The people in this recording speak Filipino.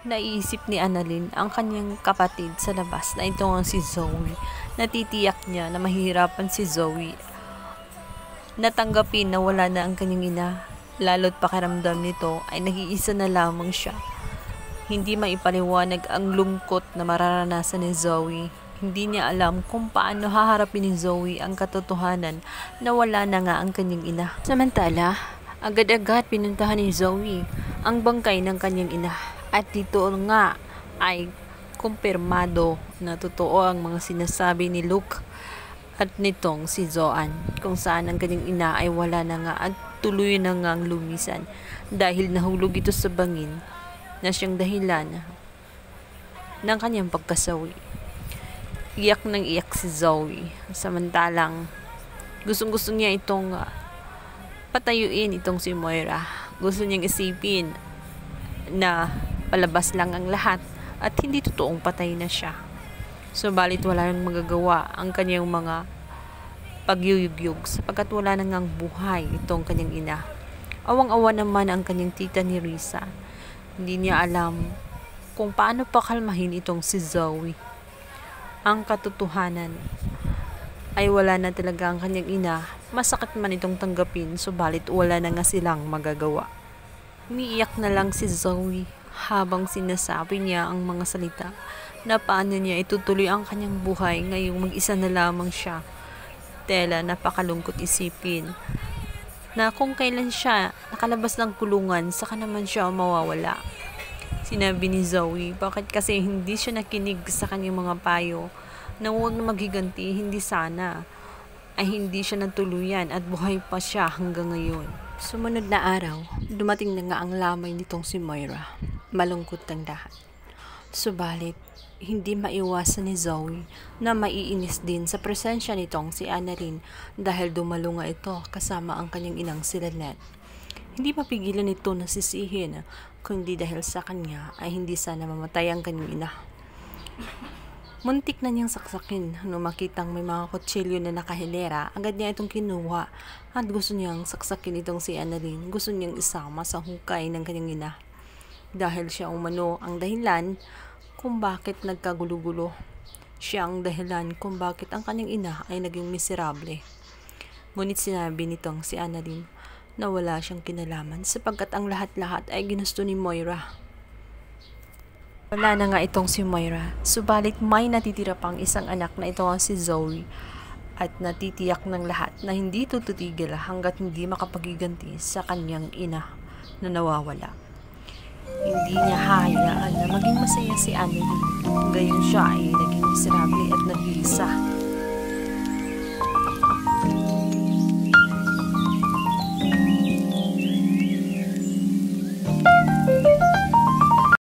Naiisip ni Annalyn ang kanyang kapatid sa labas na ito ang si Zoe. Natitiyak niya na mahihirapan si Zoe natanggapin na wala na ang kanyang ina, lalo't pakiramdam nito ay nag-iisa na lamang siya. Hindi maipaliwanag ang lungkot na mararanasan ni Zoe. Hindi niya alam kung paano haharapin ni Zoe ang katotohanan na wala na nga ang kanyang ina. Samantala, agad-agad pinuntahan ni Zoe ang bangkay ng kanyang ina. At dito nga ay kumpirmado na totoo ang mga sinasabi ni Luke at nitong si Zoan, kung saan ang kanyang ina ay wala na nga at tuloy na ngang lumisan dahil nahulog ito sa bangin na siyang dahilan ng kanyang pagkasawi. Iyak nang iyak si Zoe, samantalang gustong-gusto niya itong patayuin itong si Moira. Gusto niyang isipin na palabas lang ang lahat at hindi totoong patay na siya. Subalit wala nang magagawa ang kanyang mga pagyuyugyug sapagkat wala nang ngang buhay itong kanyang ina. Awang-awa naman ang kanyang tita ni Risa. Hindi niya alam kung paano pakalmahin itong si Zoe. Ang katotohanan ay wala na talaga ang kanyang ina. Masakit man itong tanggapin, subalit wala na nga silang magagawa. Umiiyak na lang si Zoe habang sinasabi niya ang mga salita na paano niya itutuloy ang kanyang buhay ngayong mag-isa na lamang siya. Tela, napakalungkot isipin na kung kailan siya nakalabas ng kulungan, saka naman siya mawawala. Sinabi ni Zoe, bakit kasi hindi siya nakinig sa kanyang mga payo na huwag na maghiganti, hindi sana ay hindi siya natuluyan at buhay pa siya hanggang ngayon. Sumunod na araw, dumating na nga ang lamay nitong si Moira. Malungkot ang lahat. Subalit, hindi maiwasan ni Zoe na maiinis din sa presensya nitong si Annalyn dahil dumalo nga ito kasama ang kanyang inang si Lynette. Hindi mapigilan ito na sisihin kundi dahil sa kanya ay hindi sana mamatay ang kanyang ina. Muntik na niyang saksakin nung makitang may mga kutsilyo na nakahilera, agad niya itong kinuha at gusto niyang saksakin itong si Annalyn. Gusto niyang isama sa hukay ng kanyang ina dahil siya umano ang dahilan kung bakit nagkagulo-gulo. Siya ang dahilan kung bakit ang kanyang ina ay naging miserable. Ngunit sinabi nitong si Annalyn na wala siyang kinalaman sapagkat ang lahat-lahat ay ginusto ni Moira. Wala na nga itong si Moira, subalit may natitira pang isang anak na ito ang si Zoe at natitiyak ng lahat na hindi tututigil hanggat hindi makapagiganti sa kanyang ina na nawawala. Hindi niya hayaan na maging masaya si Annalyn. Gayon siya ay naging miserable at nag-iisa.